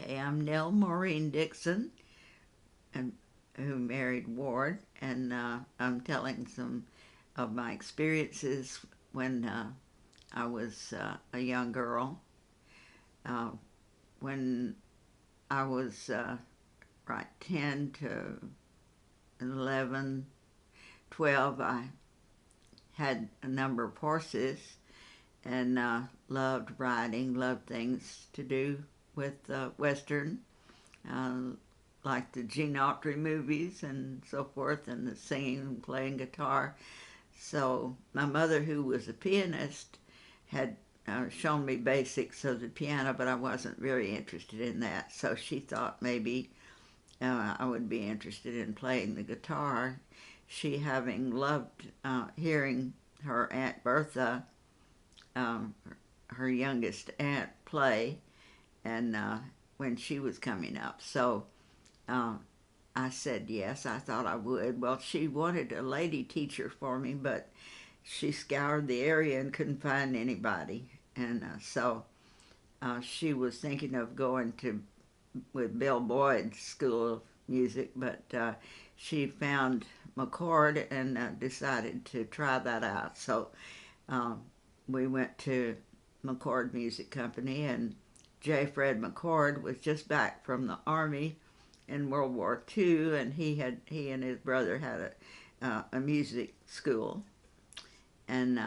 Okay, I'm Nell Maurine Dickson, and who married Ward, and I'm telling some of my experiences when I was a young girl. Uh, when I was right 10 to 11, 12, I had a number of horses and loved riding, loved things to do with Western. Uh, like the Gene Autry movies and so forth, and the singing and playing guitar. So my mother, who was a pianist, had shown me basics of the piano, but I wasn't very interested in that. So she thought maybe I would be interested in playing the guitar. She, having loved hearing her Aunt Bertha, um, her youngest aunt, play, and when she was coming up. So uh, I said yes, I thought I would. Well, she wanted a lady teacher for me, but she scoured the area and couldn't find anybody. And so she was thinking of going to with Bill Boyd's School of Music, but she found McCord and decided to try that out. So um, we went to McCord Music Company, and J. Fred McCord was just back from the Army in World War II, and he and his brother had a music school and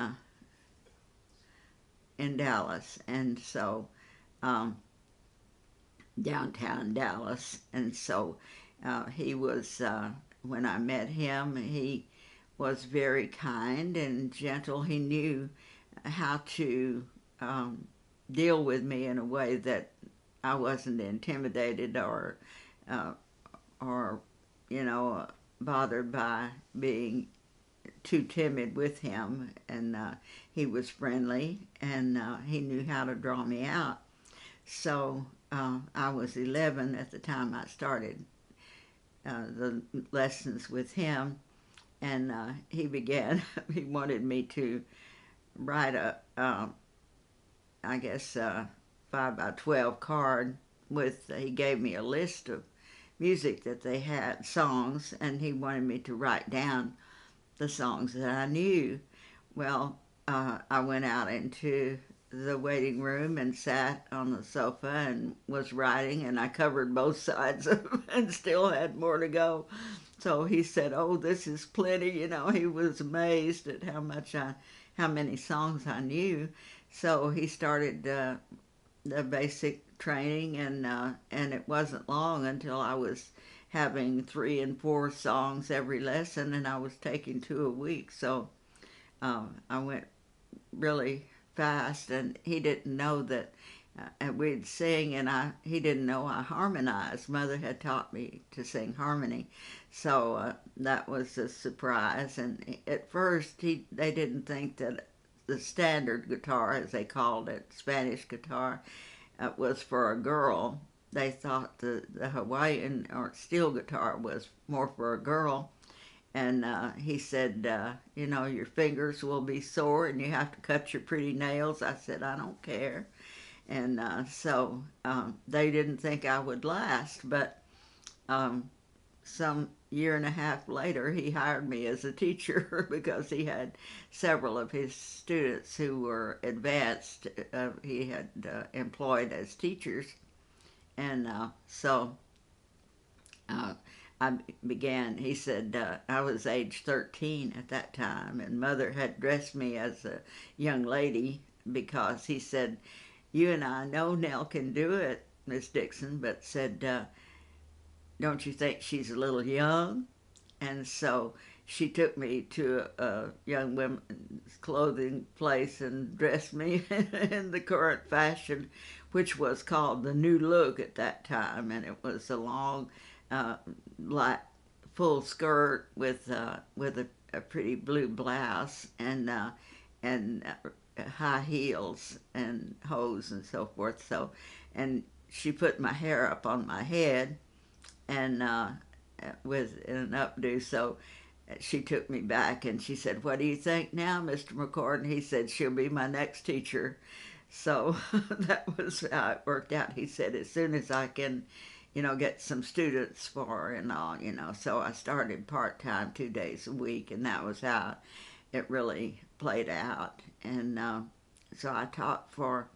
in Dallas, and so um, downtown Dallas, and so he was when I met him, he was very kind and gentle. He knew how to deal with me in a way that I wasn't intimidated uh, or bothered by being too timid with him. And he was friendly, and he knew how to draw me out. So I was 11 at the time I started the lessons with him, and he began. He wanted me to write I guess, 5 by 12 card with. He gave me a list of music that they had, songs, and he wanted me to write down the songs that I knew. Well, I went out into the waiting room and sat on the sofa and was writing, and I covered both sides of and still had more to go. So he said, "Oh, this is plenty." He was amazed at how many songs I knew. So he started the basic training, and it wasn't long until I was having 3 and 4 songs every lesson, and I was taking 2 a week. So I went really fast, and he didn't know that we'd sing, and he didn't know I harmonized. Mother had taught me to sing harmony, so that was a surprise. And at first, they didn't think that the standard guitar, as they called it, Spanish guitar, was for a girl. They thought the Hawaiian or steel guitar was more for a girl. And he said, your fingers will be sore and you have to cut your pretty nails. I said, I don't care. And so they didn't think I would last. But some year and a half later, he hired me as a teacher because he had several of his students who were advanced. He had employed as teachers. And so I began. He said I was age 13 at that time, and Mother had dressed me as a young lady because he said, "You and I know Nell can do it, Miss Dickson," but said, "Don't you think she's a little young?" And so she took me to a young women's clothing place and dressed me in the current fashion, which was called the New Look at that time, and it was a long, black, full skirt with a pretty blue blouse and high heels and hose and so forth. So, and she put my hair up on my head and with an updo. So she took me back and she said, "What do you think now, Mr. McCord?" And he said, "She'll be my next teacher." So that was how it worked out. He said, as soon as I can, get some students for and all. So I started part-time 2 days a week, and that was how it really played out. And so I taught for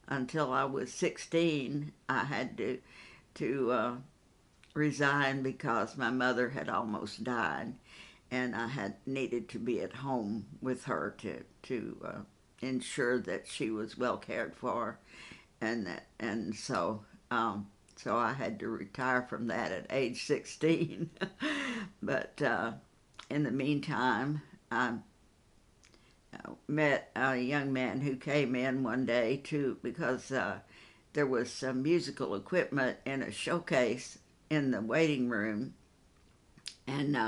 until I was 16. I had to resign because my mother had almost died, and I had needed to be at home with her to ensure that she was well cared for, and so I had to retire from that at age 16. But in the meantime, I met a young man who came in one day because there was some musical equipment in a showcase in the waiting room, and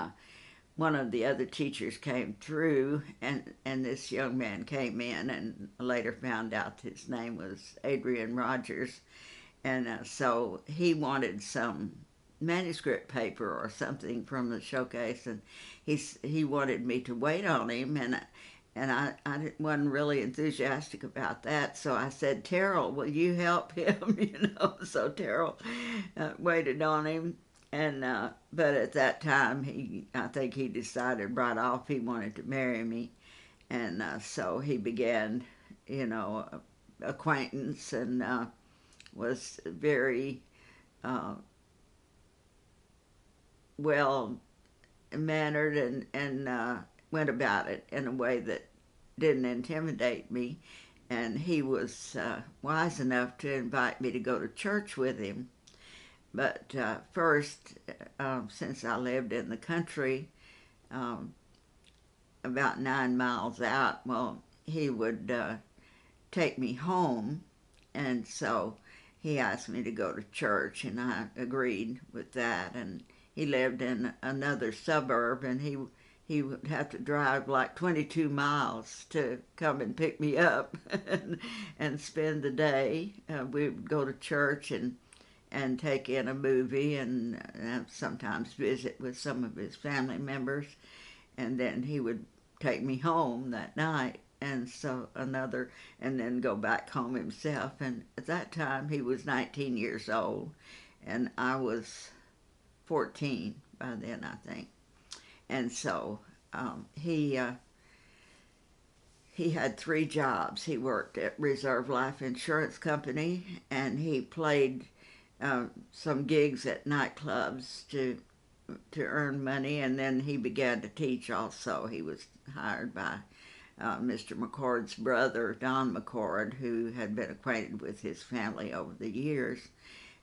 one of the other teachers came through, and this young man came in, and later found out his name was Adrian Rogers, and so he wanted some manuscript paper or something from the showcase, and he wanted me to wait on him, and I wasn't really enthusiastic about that, so I said, Terrell, will you help him? So Terrell waited on him, and but at that time, I think he decided right off he wanted to marry me, and so he began, acquaintance, and was very uh, well mannered, and went about it in a way that didn't intimidate me. And he was wise enough to invite me to go to church with him. But first, since I lived in the country, um, about 9 miles out, well, he would take me home. And so he asked me to go to church, and I agreed with that. And he lived in another suburb, and he would have to drive like 22 miles to come and pick me up and spend the day. We would go to church and take in a movie, and sometimes visit with some of his family members, and then he would take me home that night, and and then go back home himself. And at that time he was 19 years old, and I was 14 by then, I think. And so he had 3 jobs. He worked at Reserve Life Insurance Company, and he played some gigs at nightclubs to earn money, and then he began to teach also. He was hired by Mr. McCord's brother, Don McCord, who had been acquainted with his family over the years.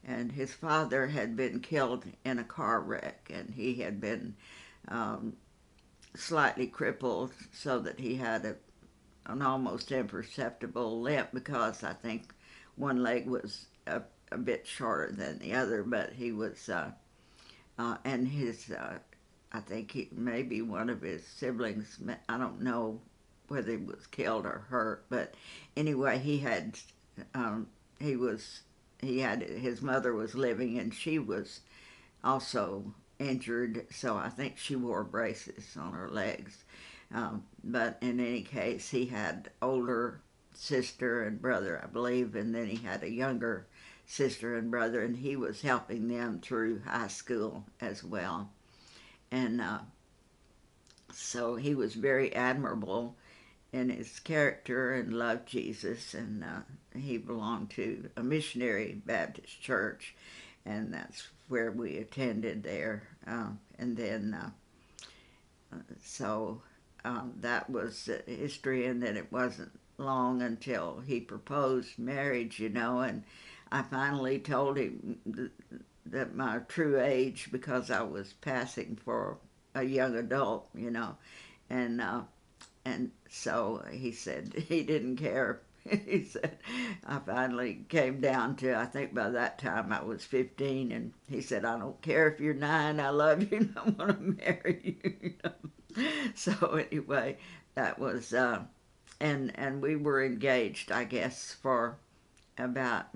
And his father had been killed in a car wreck, and he had been slightly crippled so that he had an almost imperceptible limp, because I think one leg was a bit shorter than the other, but he was, and I think maybe one of his siblings, I don't know whether he was killed or hurt, but anyway, um, he was, his mother was living, and she was also injured, so I think she wore braces on her legs. But in any case, he had older sister and brother, I believe, and then he had a younger sister and brother, and he was helping them through high school as well. And so he was very admirable in his character and loved Jesus, and he belonged to a missionary Baptist church, and that's where we attended there. And then, so that was history, and then it wasn't long until he proposed marriage, and I finally told him that my true age, because I was passing for a young adult, and and so he said he didn't care. He said, I finally came down to, I think by that time I was 15, and he said, I don't care if you're 9, I love you, and I want to marry you. So anyway, that was, and we were engaged, I guess, for about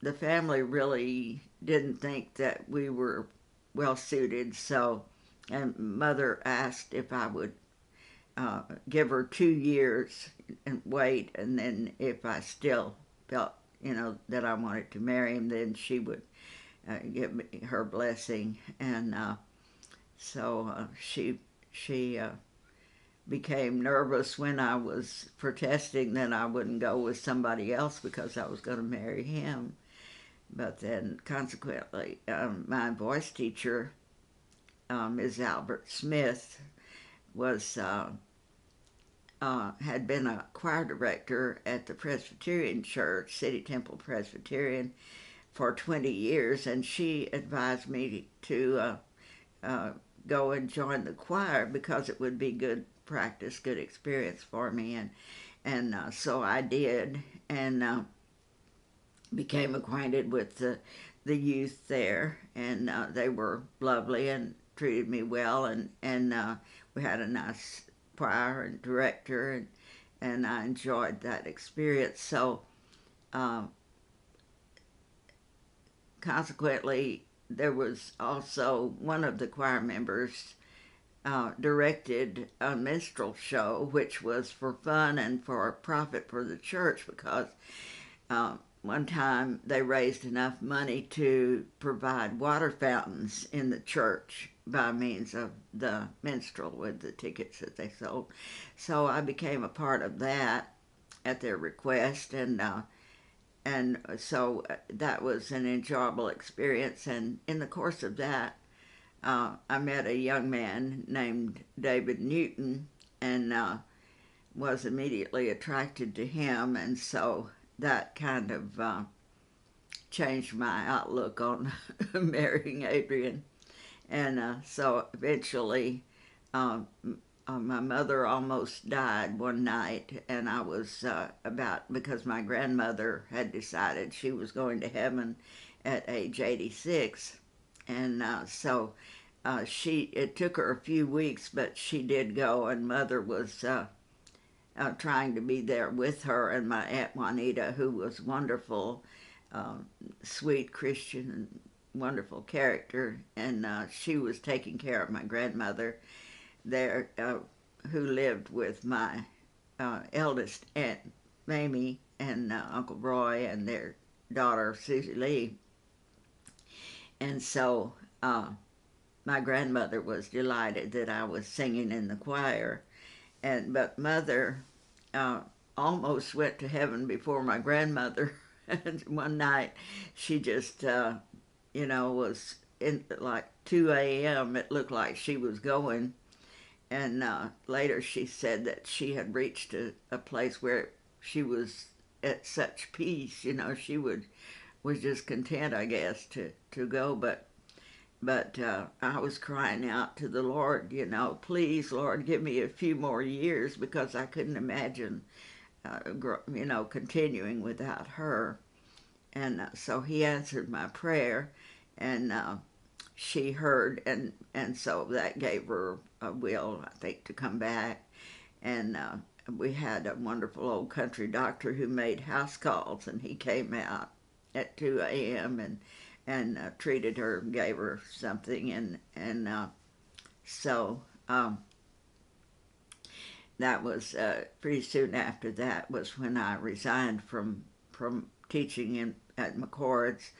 the family really didn't think that we were well suited, so, and Mother asked if I would give her 2 years and wait, and then if I still felt, that I wanted to marry him, then she would give me her blessing. And so she became nervous when I was protesting that I wouldn't go with somebody else because I was going to marry him. But then, consequently, my voice teacher, Ms. Albert Smith, was had been a choir director at the Presbyterian Church, City Temple Presbyterian, for 20 years, and she advised me to go and join the choir because it would be good practice, good experience for me, and so I did, and became acquainted with the youth there, and they were lovely and treated me well, and we had a nice choir and director, and I enjoyed that experience. So consequently, there was also one of the choir members directed a minstrel show, which was for fun and for a profit for the church, because one time they raised enough money to provide water fountains in the church by means of the minstrel with the tickets that they sold. So I became a part of that at their request, and so that was an enjoyable experience. And in the course of that, I met a young man named David Newton, and was immediately attracted to him, and so that kind of changed my outlook on marrying Adrian. And so eventually, my mother almost died one night, and I was because my grandmother had decided she was going to heaven at age 86, and so it took her a few weeks, but she did go, and Mother was trying to be there with her, and my Aunt Juanita, who was wonderful, sweet Christian, and wonderful character, and she was taking care of my grandmother there, who lived with my eldest Aunt Mamie and Uncle Roy and their daughter Susie Lee. And so my grandmother was delighted that I was singing in the choir, but Mother almost went to heaven before my grandmother. And one night she just was in like 2 a.m. It looked like she was going. And later she said that she had reached a place where she was at such peace, she was just content, I guess, to go. But I was crying out to the Lord, please, Lord, give me a few more years, because I couldn't imagine, continuing without her. And so he answered my prayer, and she heard, and so that gave her a will, I think, to come back. And we had a wonderful old country doctor who made house calls, and he came out at 2 a.m. and treated her, gave her something, and so that was pretty soon after that was when I resigned from teaching at McCord's,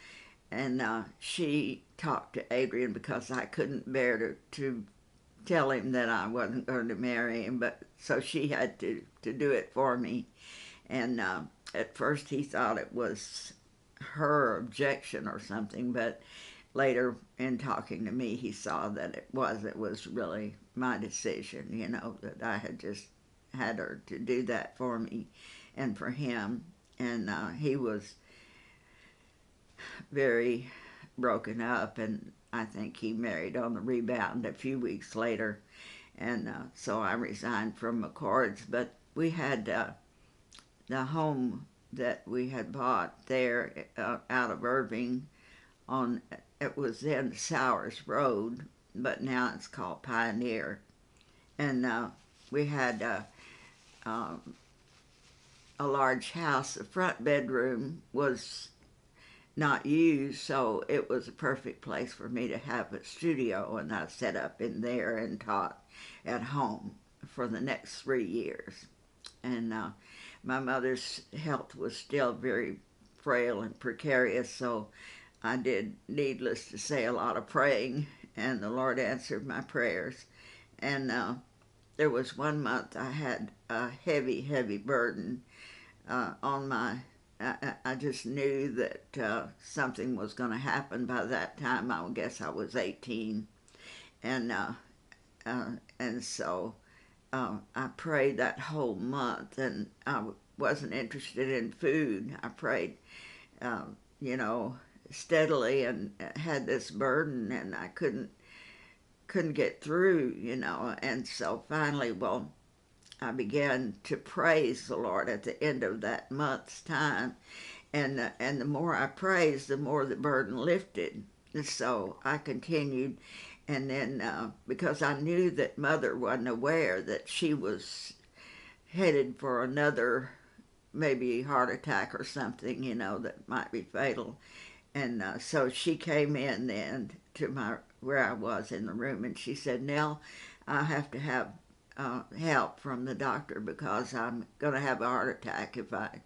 and she talked to Adrian because I couldn't bear to tell him that I wasn't going to marry him, but so she had to do it for me. And at first he thought it was her objection or something, but later in talking to me he saw that it was really my decision, that I had just had her to do that for me and for him. And he was very broken up, and I think he married on the rebound a few weeks later. And so I resigned from McCord's, but we had the home that we had bought there out of Irving it was then Sowers Road, but now it's called Pioneer. And we had a large house. The front bedroom was not used, so it was a perfect place for me to have a studio, and I set up in there and taught at home. for the next 3 years. And my mother's health was still very frail and precarious, so I did, needless to say, a lot of praying, and the Lord answered my prayers. And there was one month I had a heavy, heavy burden on my. I just knew that something was going to happen by that time. I guess I was 18, and so I prayed that whole month, and I wasn't interested in food. I prayed, you know, steadily, and had this burden, and I couldn't get through, you know. And so finally, well, I began to praise the Lord at the end of that month's time, and the more I praised, the more the burden lifted. And so I continued, and then because I knew that Mother wasn't aware that she was headed for another maybe heart attack or something, you know, that might be fatal. And so she came in then to where I was in the room, and she said, "Nell, I have to have help from the doctor because I'm going to have a heart attack if I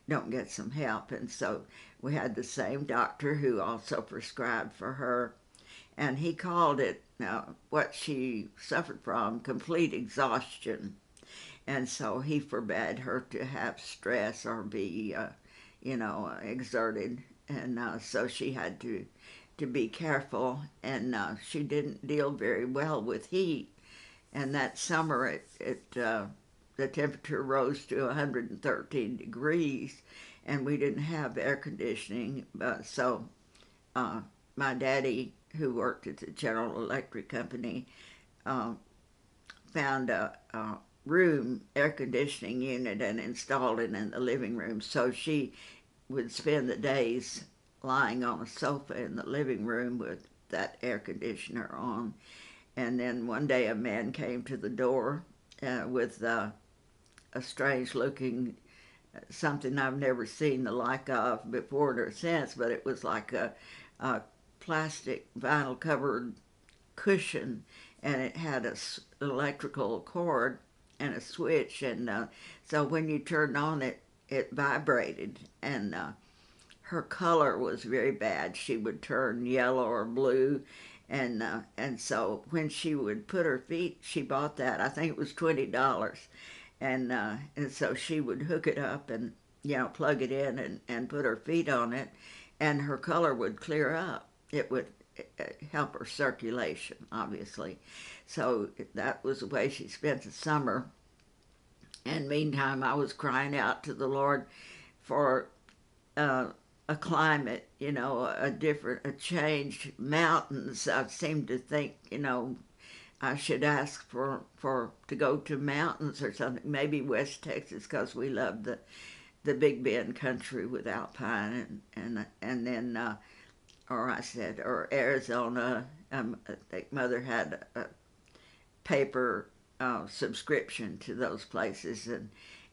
don't get some help." And so we had the same doctor who also prescribed for her, and he called it what she suffered from, complete exhaustion. And so he forbade her to have stress or be, exerted. And so she had to be careful, and she didn't deal very well with heat. And that summer, the temperature rose to 113 degrees, and we didn't have air conditioning. So my daddy, who worked at the General Electric Company, found a room air conditioning unit and installed it in the living room. So she would spend the days lying on a sofa in the living room with that air conditioner on. And then one day a man came to the door with a strange-looking something I've never seen the like of before or since, but it was like a plastic vinyl-covered cushion, and it had an electrical cord and a switch, and so when you turned on it, it vibrated, and her color was very bad. She would turn yellow or blue, and so when she would put her feet, she bought that. I think it was $20, and so she would hook it up and plug it in and put her feet on it, and her color would clear up. It would help her circulation, obviously. So that was the way she spent the summer. And meantime, I was crying out to the Lord for a climate, a changed mountains. I seemed to think, I should ask to go to mountains or something, maybe West Texas, because we love the Big Bend country with alpine, and then or Arizona. I think Mother had a paper subscription to those places,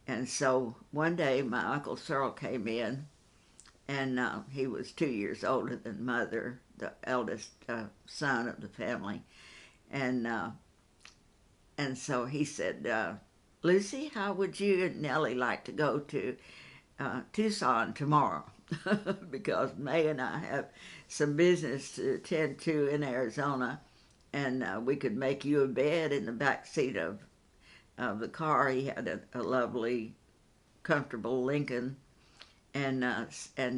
and so one day my Uncle Searle came in, and he was 2 years older than Mother, the eldest son of the family, and so he said, "Lucy, how would you and Nellie like to go to Tucson tomorrow?" Because May and I have some business to attend to in Arizona, and we could make you a bed in the back seat of the car. He had a lovely, comfortable Lincoln, and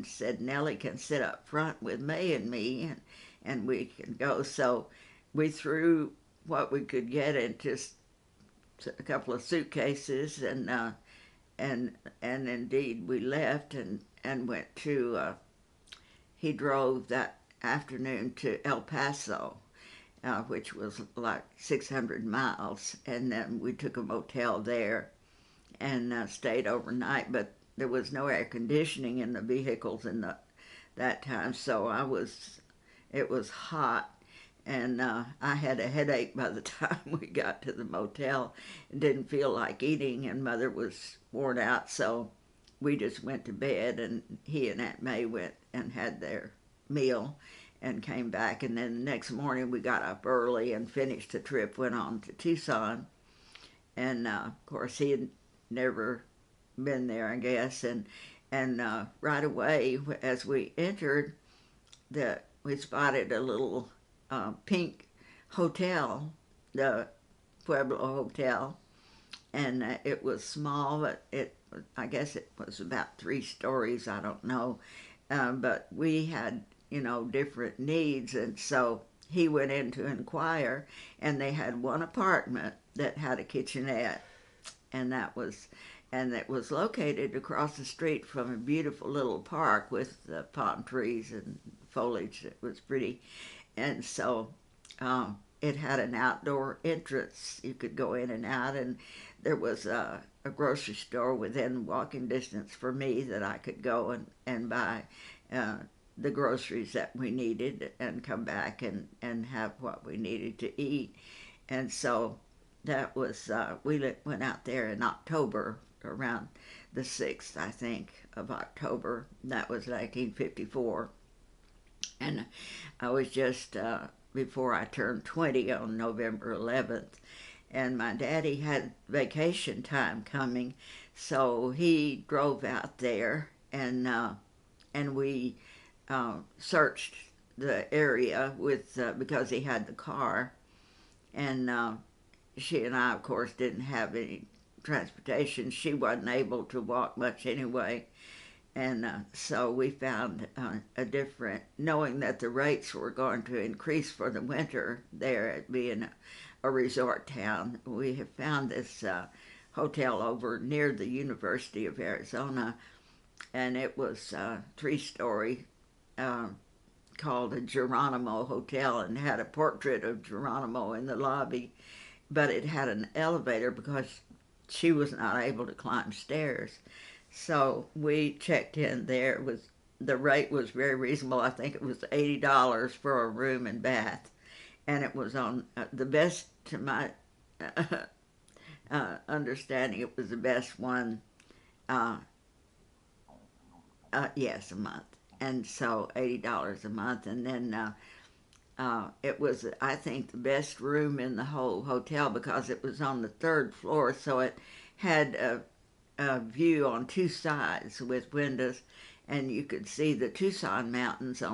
said Nellie can sit up front with May and me, and we can go. So we threw what we could get into a couple of suitcases, and indeed we left and went to. He drove that afternoon to El Paso, which was like 600 miles, and then we took a motel there and stayed overnight. But there was no air conditioning in the vehicles in that time, so it was hot, and I had a headache by the time we got to the motel and didn't feel like eating, and Mother was worn out, so we just went to bed, and he and Aunt May went and had their meal and came back. And then the next morning we got up early and finished the trip, went on to Tucson, and of course he had never been there, I guess, and right away as we entered, we spotted a little pink hotel, the Pueblo Hotel, and it was small, but I guess it was about 3 stories. I don't know, but we had different needs, and so he went in to inquire, and they had one apartment that had a kitchenette, and it was located across the street from a beautiful little park with palm trees and foliage. It was pretty, and so it had an outdoor entrance. You could go in and out, and there was a grocery store within walking distance for me that I could go and buy uh, the groceries that we needed and come back and have what we needed to eat. And so that was, went out there in October, around the 6th, I think, of October. That was 1954. And I was just before I turned 20 on November 11th. And my daddy had vacation time coming, so he drove out there, and we searched the area with because he had the car, and she and I, of course, didn't have any transportation. She wasn't able to walk much anyway, and so we found a different, knowing that the rates were going to increase for the winter there, it being a resort town. We have found this hotel over near the University of Arizona, and it was 3 story, called a Geronimo Hotel, and had a portrait of Geronimo in the lobby, but it had an elevator because she was not able to climb stairs. So we checked in there. The rate was very reasonable. I think it was $80 for a room and bath, and it was on the best, to my understanding, it was the best one. Uh, yes, a month, and so $80 a month, and then it was, I think, the best room in the whole hotel because it was on the 3rd floor, so it had a view on 2 sides with windows, and you could see the Tucson Mountains on